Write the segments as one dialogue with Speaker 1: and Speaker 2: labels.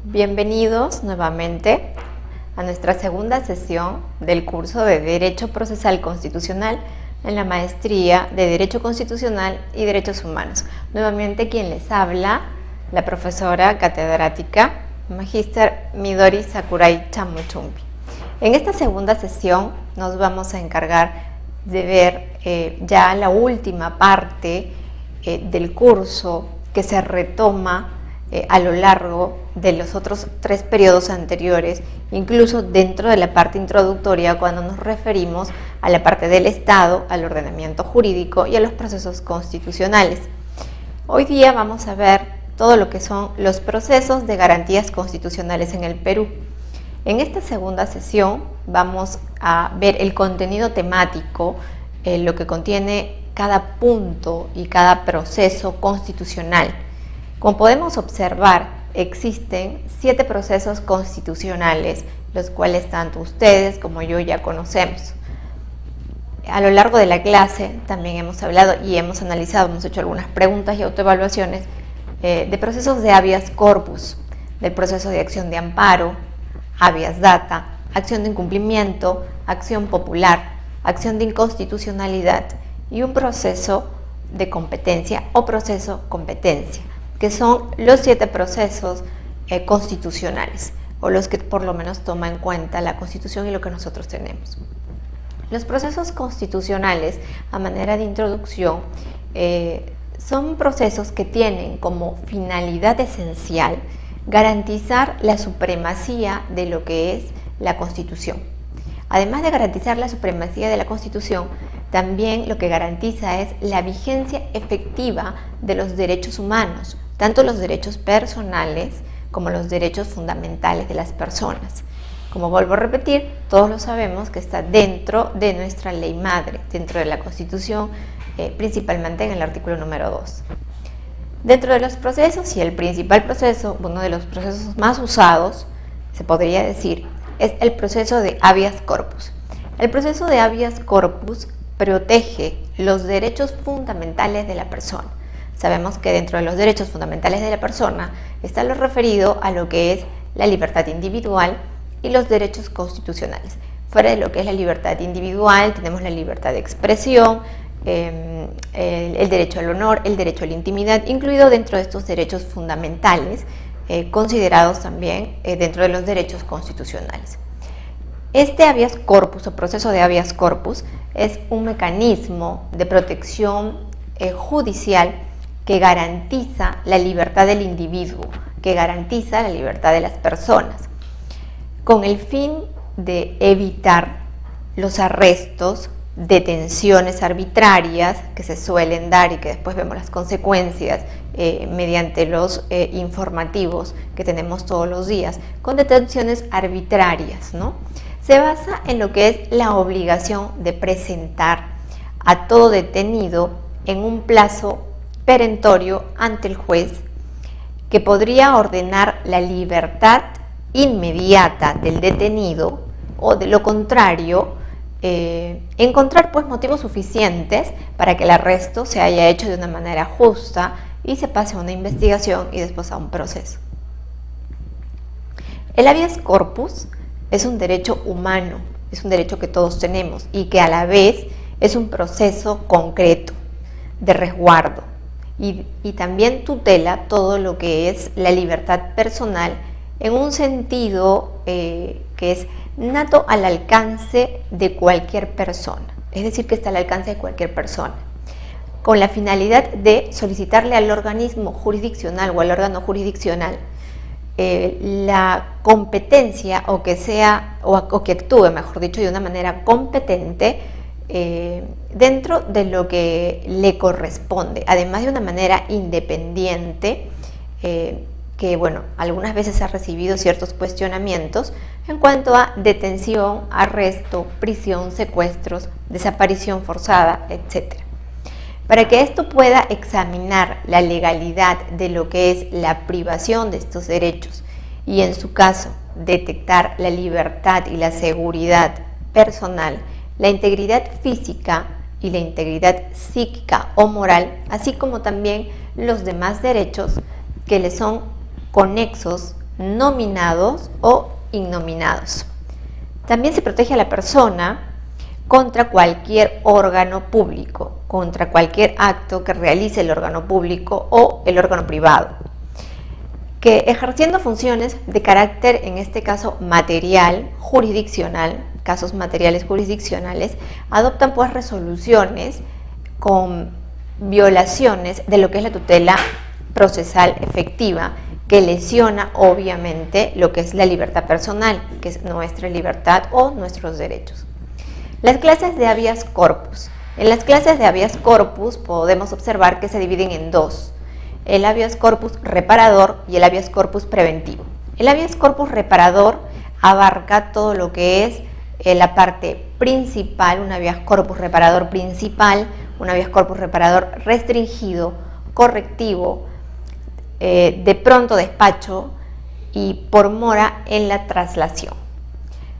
Speaker 1: Bienvenidos nuevamente a nuestra segunda sesión del curso de Derecho Procesal Constitucional en la Maestría de Derecho Constitucional y Derechos Humanos. Nuevamente quien les habla, la profesora catedrática Magíster Midori Sakurai Chamuchumbi. En esta segunda sesión nos vamos a encargar de ver ya la última parte del curso que se retoma a lo largo de los otros 3 periodos anteriores, incluso dentro de la parte introductoria cuando nos referimos a la parte del Estado, al ordenamiento jurídico y a los procesos constitucionales. Hoy día vamos a ver todo lo que son los procesos de garantías constitucionales en el Perú. En esta segunda sesión vamos a ver el contenido temático, lo que contiene cada punto y cada proceso constitucional. Como podemos observar, existen 7 procesos constitucionales, los cuales tanto ustedes como yo ya conocemos. A lo largo de la clase también hemos hablado y hemos analizado, hemos hecho algunas preguntas y autoevaluaciones de procesos de habeas corpus, del proceso de acción de amparo, habeas data, acción de incumplimiento, acción popular, acción de inconstitucionalidad y un proceso de competencia o proceso competencia, que son los 7 procesos constitucionales, o los que por lo menos toma en cuenta la Constitución y lo que nosotros tenemos. Los procesos constitucionales, a manera de introducción, son procesos que tienen como finalidad esencial garantizar la supremacía de lo que es la Constitución. Además de garantizar la supremacía de la Constitución, también lo que garantiza es la vigencia efectiva de los derechos humanos, tanto los derechos personales como los derechos fundamentales de las personas. Como vuelvo a repetir, todos lo sabemos que está dentro de nuestra ley madre, dentro de la Constitución, principalmente en el artículo número 2. Dentro de los procesos, y el principal proceso, uno de los procesos más usados, se podría decir, es el proceso de habeas corpus. El proceso de habeas corpus protege los derechos fundamentales de la persona. Sabemos que dentro de los derechos fundamentales de la persona está lo referido a lo que es la libertad individual y los derechos constitucionales. Fuera de lo que es la libertad individual, tenemos la libertad de expresión, el derecho al honor, el derecho a la intimidad, incluido dentro de estos derechos fundamentales, considerados también dentro de los derechos constitucionales. Este habeas corpus o proceso de habeas corpus es un mecanismo de protección judicial que garantiza la libertad del individuo, que garantiza la libertad de las personas, con el fin de evitar los arrestos, detenciones arbitrarias que se suelen dar y que después vemos las consecuencias mediante los informativos que tenemos todos los días, con detenciones arbitrarias, ¿no? Se basa en lo que es la obligación de presentar a todo detenido en un plazo perentorio ante el juez, que podría ordenar la libertad inmediata del detenido, o de lo contrario, encontrar pues motivos suficientes para que el arresto se haya hecho de una manera justa y se pase a una investigación y después a un proceso. El habeas corpus es un derecho humano, es un derecho que todos tenemos y que a la vez es un proceso concreto de resguardo y también tutela todo lo que es la libertad personal en un sentido que es nato al alcance de cualquier persona, es decir, que está al alcance de cualquier persona, con la finalidad de solicitarle al organismo jurisdiccional o al órgano jurisdiccional la competencia o que actúe, mejor dicho, de una manera competente dentro de lo que le corresponde, además de una manera independiente, que bueno, algunas veces ha recibido ciertos cuestionamientos en cuanto a detención, arresto, prisión, secuestros, desaparición forzada, etc. Para que esto pueda examinar la legalidad de lo que es la privación de estos derechos y en su caso detectar la libertad y la seguridad personal, la integridad física y la integridad psíquica o moral, así como también los demás derechos que le son conexos nominados o innominados. También se protege a la persona contra cualquier órgano público, contra cualquier acto que realice el órgano público o el órgano privado, que ejerciendo funciones de carácter, en este caso material, jurisdiccional, casos materiales jurisdiccionales, adoptan pues resoluciones con violaciones de lo que es la tutela procesal efectiva, que lesiona obviamente lo que es la libertad personal, que es nuestra libertad o nuestros derechos. Las clases de habeas corpus. En las clases de habeas corpus podemos observar que se dividen en dos: el habeas corpus reparador y el habeas corpus preventivo. El habeas corpus reparador abarca todo lo que es la parte principal, un habeas corpus reparador principal, un habeas corpus reparador restringido, correctivo, de pronto despacho y por mora en la traslación.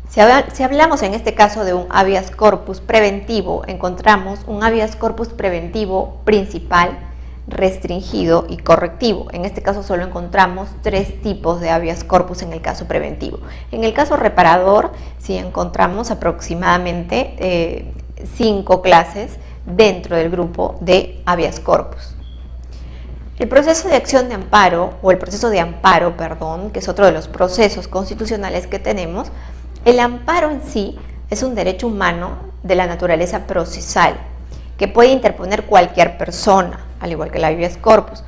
Speaker 1: Si hablamos en este caso de un habeas corpus preventivo, encontramos un habeas corpus preventivo principal, restringido y correctivo. En este caso solo encontramos tres tipos de habeas corpus en el caso preventivo. En el caso reparador sí encontramos aproximadamente 5 clases dentro del grupo de habeas corpus. El proceso de acción de amparo, o el proceso de amparo, perdón, que es otro de los procesos constitucionales que tenemos. El amparo en sí es un derecho humano de la naturaleza procesal que puede interponer cualquier persona, al igual que el habeas corpus,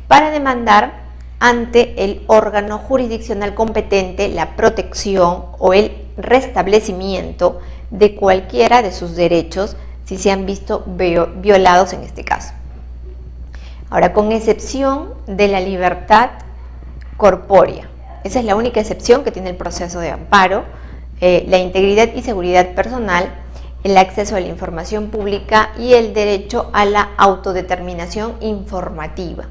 Speaker 1: para demandar ante el órgano jurisdiccional competente la protección o el restablecimiento de cualquiera de sus derechos si se han visto violados en este caso. Ahora, con excepción de la libertad corpórea, esa es la única excepción que tiene el proceso de amparo, la integridad y seguridad personal, el acceso a la información pública y el derecho a la autodeterminación informativa.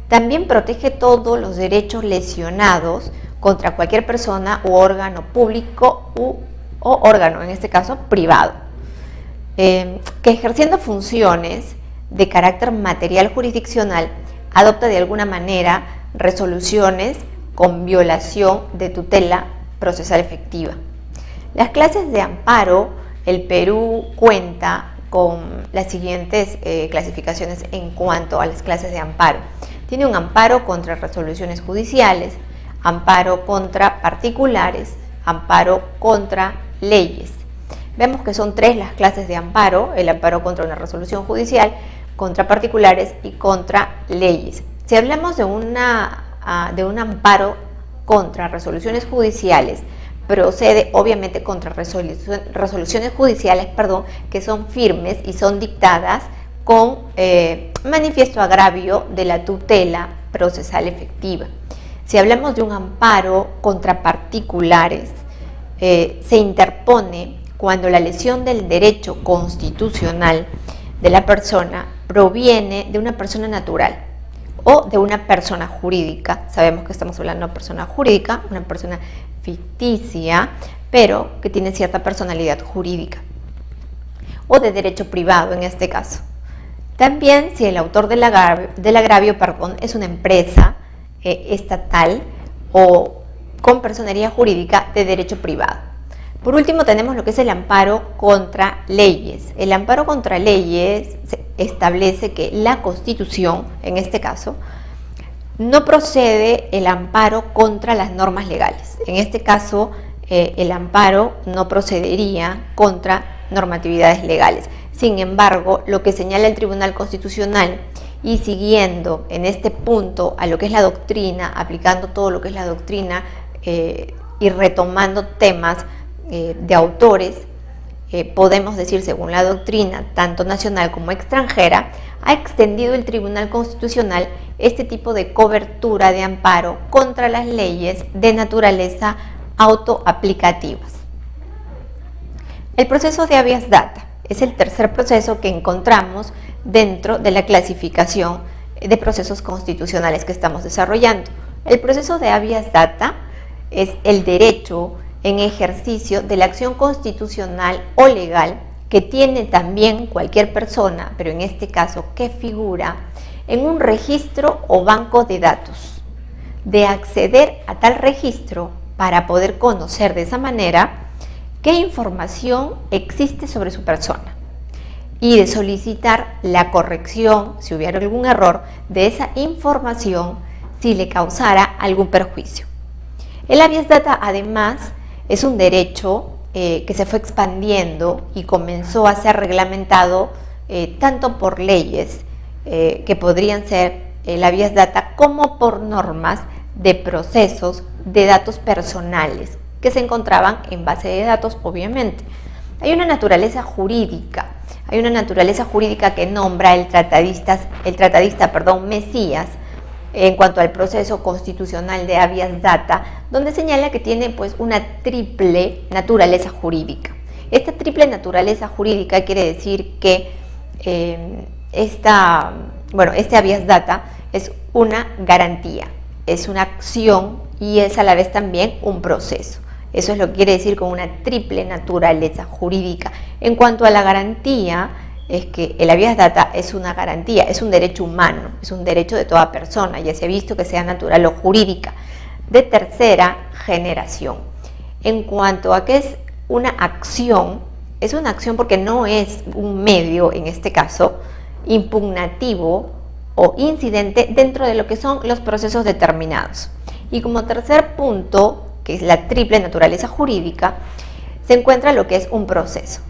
Speaker 1: También protege todos los derechos lesionados contra cualquier persona u órgano público o órgano, en este caso privado, que ejerciendo funciones de carácter material jurisdiccional adopta de alguna manera resoluciones con violación de tutela procesal efectiva. Las clases de amparo, el Perú cuenta con las siguientes clasificaciones en cuanto a las clases de amparo. Tiene un amparo contra resoluciones judiciales, amparo contra particulares, amparo contra leyes. Vemos que son 3 las clases de amparo: el amparo contra una resolución judicial, contra particulares y contra leyes. Si hablamos de un amparo contra resoluciones judiciales, procede obviamente contra resoluciones judiciales, que son firmes y son dictadas con manifiesto agravio de la tutela procesal efectiva. Si hablamos de un amparo contra particulares, se interpone cuando la lesión del derecho constitucional de la persona proviene de una persona natural o de una persona jurídica. Sabemos que estamos hablando de una persona jurídica, una persona ficticia, pero que tiene cierta personalidad jurídica, o de derecho privado en este caso. También si el autor del agravio es una empresa estatal o con personería jurídica de derecho privado. Por último tenemos lo que es el amparo contra leyes. El amparo contra leyes establece que la Constitución, en este caso, no procede el amparo contra las normas legales. En este caso, el amparo no procedería contra normatividades legales. Sin embargo, lo que señala el Tribunal Constitucional, y siguiendo en este punto a lo que es la doctrina, aplicando todo lo que es la doctrina y retomando temas de autores, podemos decir, según la doctrina, tanto nacional como extranjera, ha extendido el Tribunal Constitucional este tipo de cobertura de amparo contra las leyes de naturaleza autoaplicativas. El proceso de habeas data es el tercer proceso que encontramos dentro de la clasificación de procesos constitucionales que estamos desarrollando. El proceso de habeas data es el derecho en ejercicio de la acción constitucional o legal que tiene también cualquier persona, pero en este caso que figura en un registro o banco de datos. de acceder a tal registro para poder conocer de esa manera qué información existe sobre su persona y de solicitar la corrección, si hubiera algún error, de esa información si le causara algún perjuicio. El habeas data, además, es un derecho que se fue expandiendo y comenzó a ser reglamentado tanto por leyes que podrían ser el habeas data como por normas de procesos de datos personales que se encontraban en base de datos, obviamente. Hay una naturaleza jurídica que nombra el tratadista Mesías en cuanto al proceso constitucional de habeas data, donde señala que tiene pues una triple naturaleza jurídica. Esta triple naturaleza jurídica quiere decir que este habeas data es una garantía, es una acción y es a la vez también un proceso. Eso es lo que quiere decir con una triple naturaleza jurídica. En cuanto a la garantía, es que el habeas data es una garantía, es un derecho humano, es un derecho de toda persona, ya se ha visto que sea natural o jurídica, de tercera generación. En cuanto a que es una acción porque no es un medio, en este caso, impugnativo o incidente dentro de lo que son los procesos determinados. Y como tercer punto, que es la triple naturaleza jurídica, se encuentra lo que es un proceso,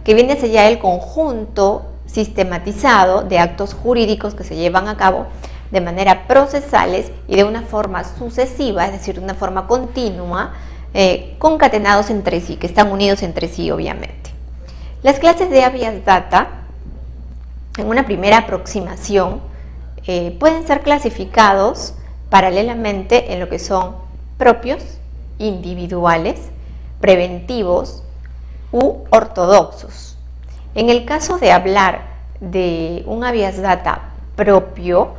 Speaker 1: que viene a ser ya el conjunto sistematizado de actos jurídicos que se llevan a cabo de manera procesales y de una forma sucesiva, es decir, de una forma continua, concatenados entre sí, que están unidos entre sí, obviamente. Las clases de habeas data, en una primera aproximación, pueden ser clasificados paralelamente en lo que son propios, individuales, preventivos u ortodoxos. En el caso de hablar de un habeas data propio,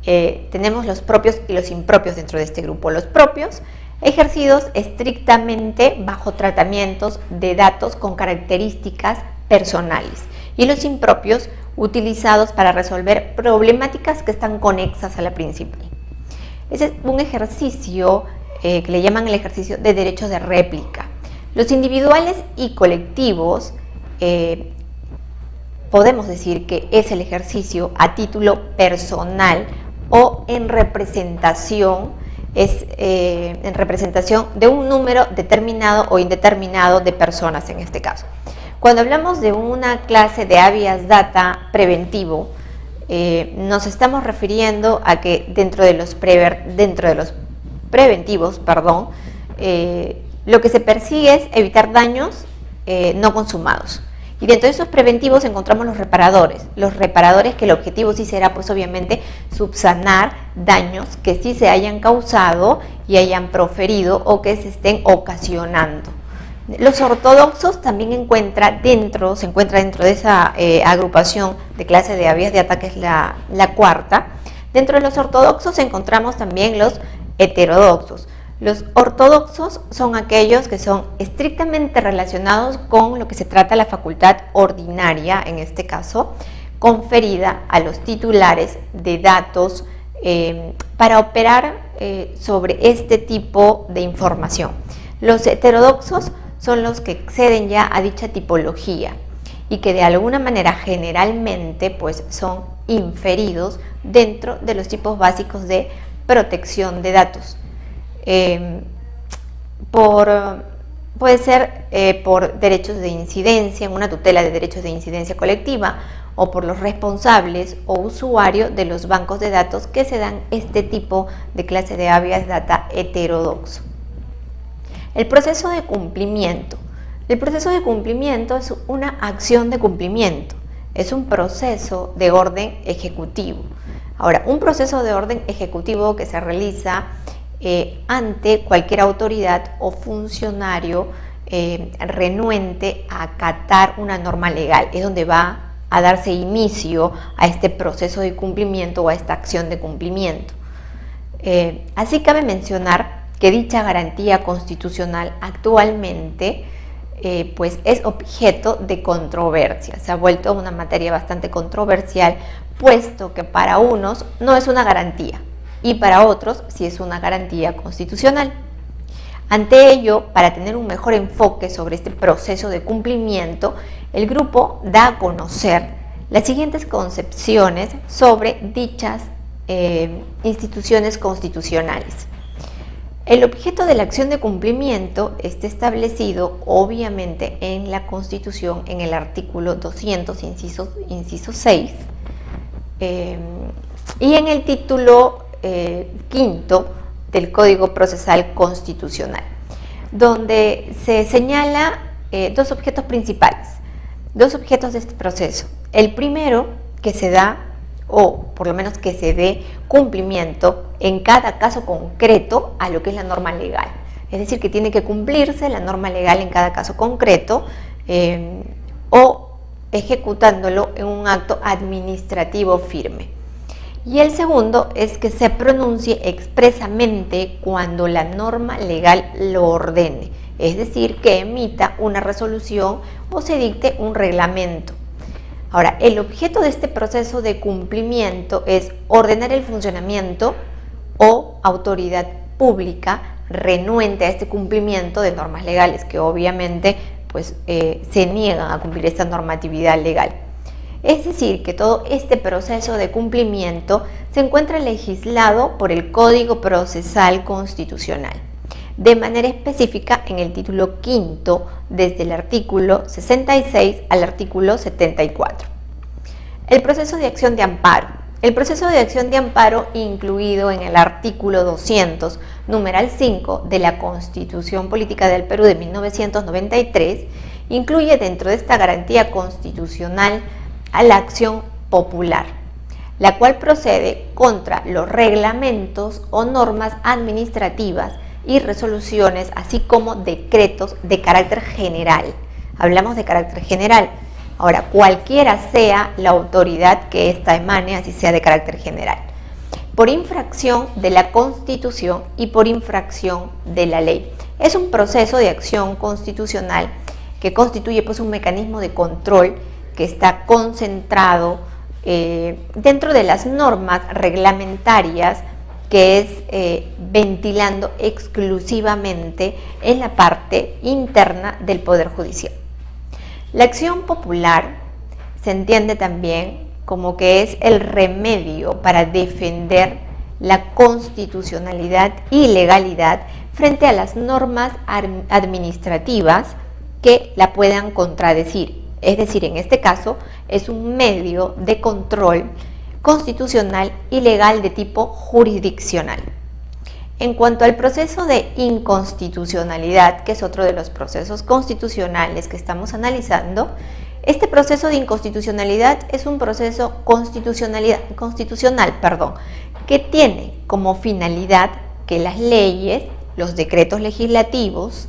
Speaker 1: tenemos los propios y los impropios dentro de este grupo. Los propios, ejercidos estrictamente bajo tratamientos de datos con características personales, y los impropios, utilizados para resolver problemáticas que están conexas a la principal. Ese es un ejercicio que le llaman el ejercicio de derechos de réplica. Los individuales y colectivos podemos decir que es el ejercicio a título personal o en representación, en representación de un número determinado o indeterminado de personas en este caso. Cuando hablamos de una clase de habeas data preventivo, nos estamos refiriendo a que dentro de los preventivos, lo que se persigue es evitar daños no consumados. Y dentro de esos preventivos encontramos los reparadores que el objetivo sí será pues obviamente subsanar daños que sí se hayan causado y hayan proferido o que se estén ocasionando. Los ortodoxos también se encuentra dentro de esa agrupación de clase de habeas data, que es la cuarta. Dentro de los ortodoxos encontramos también los heterodoxos. Los ortodoxos son aquellos que son estrictamente relacionados con lo que se trata la facultad ordinaria, en este caso, conferida a los titulares de datos para operar sobre este tipo de información. Los heterodoxos son los que exceden ya a dicha tipología y que de alguna manera generalmente pues son inferidos dentro de los tipos básicos de protección de datos. Puede ser por derechos de incidencia, en una tutela de derechos de incidencia colectiva, o por los responsables o usuarios de los bancos de datos que se dan este tipo de clase de habeas data heterodoxo. El proceso de cumplimiento. El proceso de cumplimiento es una acción de cumplimiento, es un proceso de orden ejecutivo. Ahora, un proceso de orden ejecutivo que se realiza ante cualquier autoridad o funcionario renuente a acatar una norma legal, es donde va a darse inicio a este proceso de cumplimiento o a esta acción de cumplimiento. Así cabe mencionar que dicha garantía constitucional actualmente pues es objeto de controversia, se ha vuelto una materia bastante controversial, puesto que para unos no es una garantía, y para otros si es una garantía constitucional. Ante ello, para tener un mejor enfoque sobre este proceso de cumplimiento, el grupo da a conocer las siguientes concepciones sobre dichas instituciones constitucionales. El objeto de la acción de cumplimiento está establecido obviamente en la Constitución en el artículo 200, inciso 6, y en el título quinto del Código Procesal Constitucional, donde se señala dos objetos principales, dos objetos de este proceso. El primero, que se da, o por lo menos que se dé cumplimiento en cada caso concreto a lo que es la norma legal. Es decir, que tiene que cumplirse la norma legal en cada caso concreto o ejecutándolo en un acto administrativo firme. Y el segundo es que se pronuncie expresamente cuando la norma legal lo ordene, es decir, que emita una resolución o se dicte un reglamento. Ahora, el objeto de este proceso de cumplimiento es ordenar el funcionamiento o autoridad pública renuente a este cumplimiento de normas legales, que obviamente se niegan a cumplir esta normatividad legal. Es decir, que todo este proceso de cumplimiento se encuentra legislado por el Código Procesal Constitucional, de manera específica en el título quinto, desde el artículo 66 al artículo 74. El proceso de acción de amparo. El proceso de acción de amparo incluido en el artículo 200, numeral 5 de la Constitución Política del Perú de 1993, incluye dentro de esta garantía constitucional a la acción popular, la cual procede contra los reglamentos o normas administrativas y resoluciones, así como decretos de carácter general. Hablamos de carácter general. Ahora, cualquiera sea la autoridad que ésta emane, así sea de carácter general, por infracción de la Constitución y por infracción de la ley. Es un proceso de acción constitucional que constituye un mecanismo de control que está concentrado dentro de las normas reglamentarias, que es ventilando exclusivamente en la parte interna del Poder Judicial. La acción popular se entiende también como que es el remedio para defender la constitucionalidad y legalidad frente a las normas administrativas que la puedan contradecir. Es decir, en este caso es un medio de control constitucional y legal de tipo jurisdiccional. En cuanto al proceso de inconstitucionalidad, que es otro de los procesos constitucionales que estamos analizando, este proceso de inconstitucionalidad es un proceso constitucional, que tiene como finalidad que las leyes, los decretos legislativos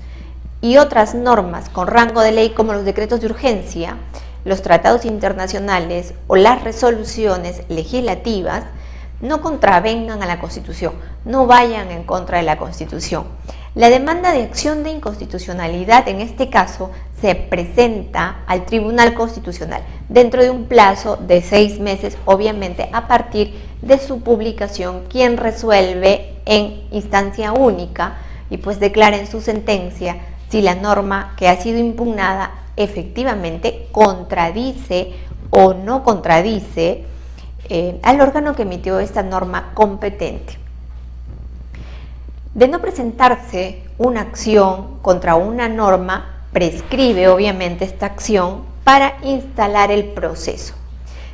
Speaker 1: y otras normas con rango de ley como los decretos de urgencia, los tratados internacionales o las resoluciones legislativas no contravengan a la Constitución, no vayan en contra de la Constitución. La demanda de acción de inconstitucionalidad en este caso se presenta al Tribunal Constitucional dentro de un plazo de 6 meses, obviamente a partir de su publicación, quien resuelve en instancia única y declara en su sentencia si la norma que ha sido impugnada efectivamente contradice o no contradice al órgano que emitió esta norma competente. De no presentarse una acción contra una norma, prescribe obviamente esta acción para instalar el proceso.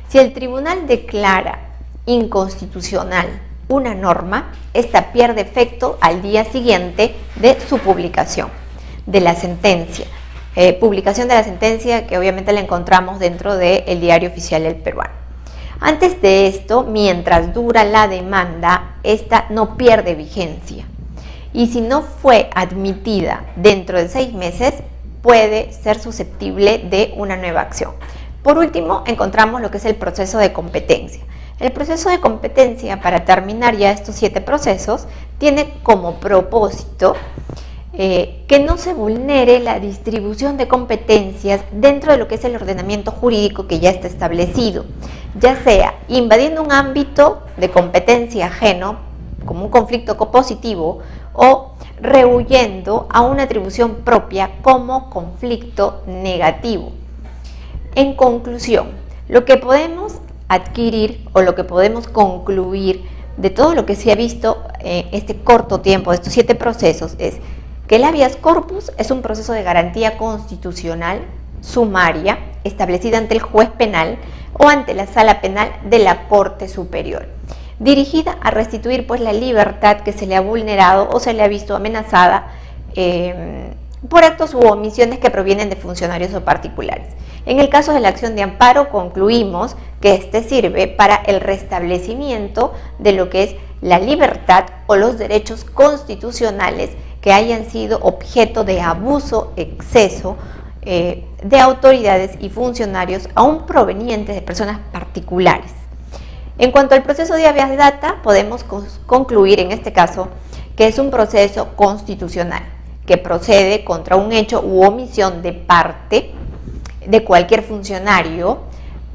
Speaker 1: Si el tribunal declara inconstitucional una norma, esta pierde efecto al día siguiente de su publicación de la sentencia. Publicación de la sentencia que obviamente la encontramos dentro del Diario Oficial del Peruano. Antes de esto, mientras dura la demanda, esta no pierde vigencia. Y si no fue admitida dentro de 6 meses, puede ser susceptible de una nueva acción. Por último, encontramos lo que es el proceso de competencia. El proceso de competencia, para terminar ya estos 7 procesos, tiene como propósito que no se vulnere la distribución de competencias dentro de lo que es el ordenamiento jurídico que ya está establecido, ya sea invadiendo un ámbito de competencia ajeno, como un conflicto copositivo o rehuyendo a una atribución propia como conflicto negativo. En conclusión, lo que podemos adquirir o lo que podemos concluir de todo lo que se ha visto en este corto tiempo, de estos 7 procesos, es que el habeas corpus es un proceso de garantía constitucional sumaria establecida ante el juez penal o ante la sala penal de la Corte Superior, dirigida a restituir pues la libertad que se le ha vulnerado o se le ha visto amenazada por actos u omisiones que provienen de funcionarios o particulares. En el caso de la acción de amparo concluimos que este sirve para el restablecimiento de lo que es la libertad o los derechos constitucionales que hayan sido objeto de abuso, exceso de autoridades y funcionarios aún provenientes de personas particulares. En cuanto al proceso de habeas data, podemos concluir en este caso que es un proceso constitucional que procede contra un hecho u omisión de parte de cualquier funcionario,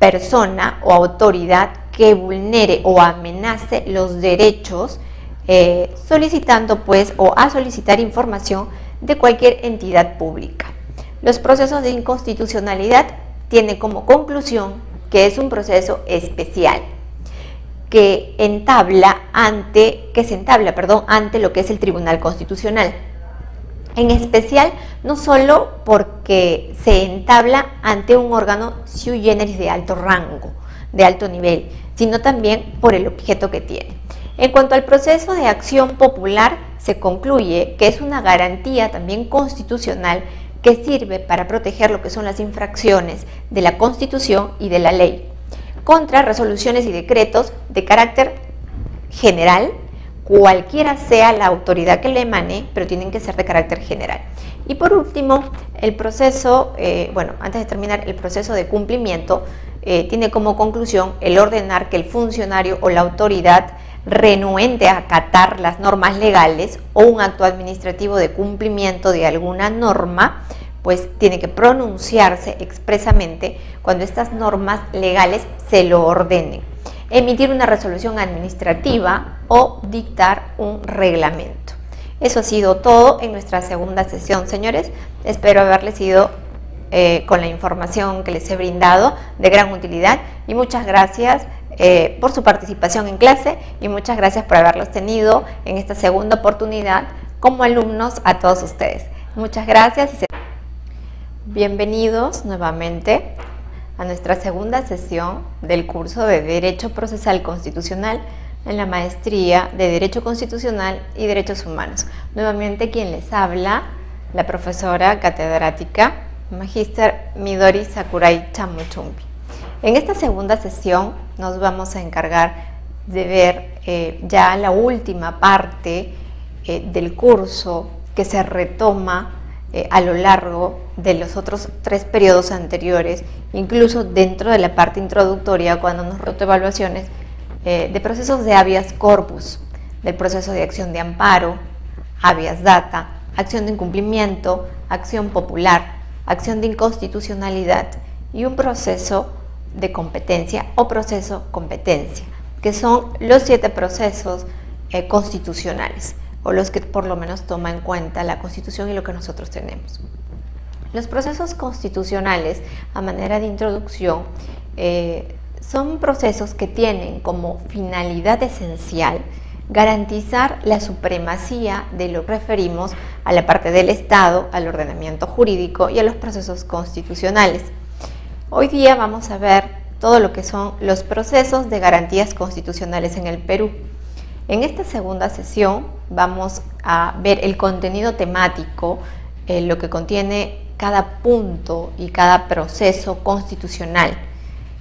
Speaker 1: persona o autoridad que vulnere o amenace los derechos solicitando pues o a solicitar información de cualquier entidad pública. Los procesos de inconstitucionalidad tienen como conclusión que es un proceso especial que se entabla ante lo que es el Tribunal Constitucional. En especial, no solo porque se entabla ante un órgano sui generis de alto rango, de alto nivel, sino también por el objeto que tiene. En cuanto al proceso de acción popular, se concluye que es una garantía también constitucional que sirve para proteger lo que son las infracciones de la Constitución y de la ley contra resoluciones y decretos de carácter general, cualquiera sea la autoridad que le emane, pero tienen que ser de carácter general. Y por último, el proceso, antes de terminar, el proceso de cumplimiento tiene como conclusión el ordenar que el funcionario o la autoridad renuente a acatar las normas legales o un acto administrativo de cumplimiento de alguna norma, pues tiene que pronunciarse expresamente cuando estas normas legales se lo ordenen, emitir una resolución administrativa o dictar un reglamento. Eso ha sido todo en nuestra segunda sesión, señores. Espero haberles sido con la información que les he brindado de gran utilidad y muchas gracias por su participación en clase y muchas gracias por haberlos tenido en esta segunda oportunidad como alumnos a todos ustedes. Muchas gracias y bienvenidos nuevamente a nuestra segunda sesión del curso de Derecho Procesal Constitucional en la Maestría de Derecho Constitucional y Derechos Humanos. Nuevamente quien les habla, la profesora catedrática Magíster Midori Sakurai Chamuchumbi. En esta segunda sesión nos vamos a encargar de ver ya la última parte del curso que se retoma a lo largo de los otros 3 periodos anteriores, incluso dentro de la parte introductoria cuando nos rotó evaluaciones de procesos de habeas corpus, del proceso de acción de amparo, habeas data, acción de incumplimiento, acción popular, acción de inconstitucionalidad y un proceso de competencia o proceso competencia, que son los 7 procesos constitucionales o los que por lo menos toma en cuenta la Constitución y lo que nosotros tenemos. Los procesos constitucionales, a manera de introducción, son procesos que tienen como finalidad esencial garantizar la supremacía de lo que referimos a la parte del Estado, al ordenamiento jurídico y a los procesos constitucionales. Hoy día vamos a ver todo lo que son los procesos de garantías constitucionales en el Perú. En esta segunda sesión vamos a ver el contenido temático, lo que contiene cada punto y cada proceso constitucional.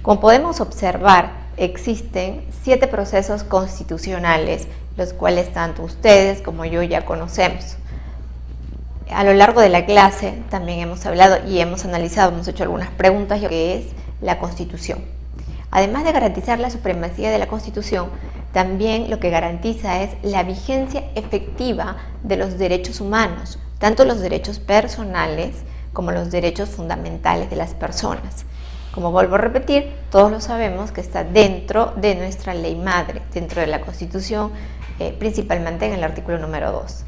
Speaker 1: Como podemos observar, existen 7 procesos constitucionales, los cuales tanto ustedes como yo ya conocemos. A lo largo de la clase también hemos hablado y hemos analizado, hemos hecho algunas preguntas, que es la Constitución. Además de garantizar la supremacía de la Constitución, también lo que garantiza es la vigencia efectiva de los derechos humanos, tanto los derechos personales como los derechos fundamentales de las personas. Como vuelvo a repetir, todos lo sabemos que está dentro de nuestra ley madre, dentro de la Constitución principalmente en el artículo número 2.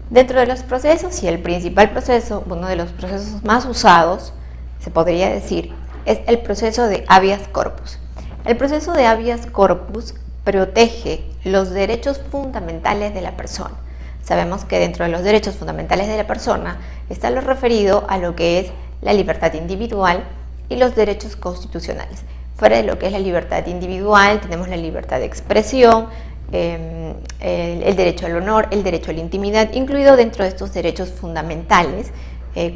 Speaker 1: Dentro de los procesos, y el principal proceso, uno de los procesos más usados, se podría decir, es el proceso de habeas corpus. El proceso de habeas corpus protege los derechos fundamentales de la persona. Sabemos que dentro de los derechos fundamentales de la persona está lo referido a lo que es la libertad individual y los derechos constitucionales. Fuera de lo que es la libertad individual, tenemos la libertad de expresión, el derecho al honor, el derecho a la intimidad, incluido dentro de estos derechos fundamentales,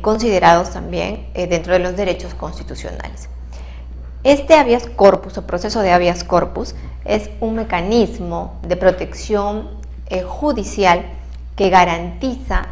Speaker 1: considerados también dentro de los derechos constitucionales. Este habeas corpus o proceso de habeas corpus es un mecanismo de protección judicial que garantiza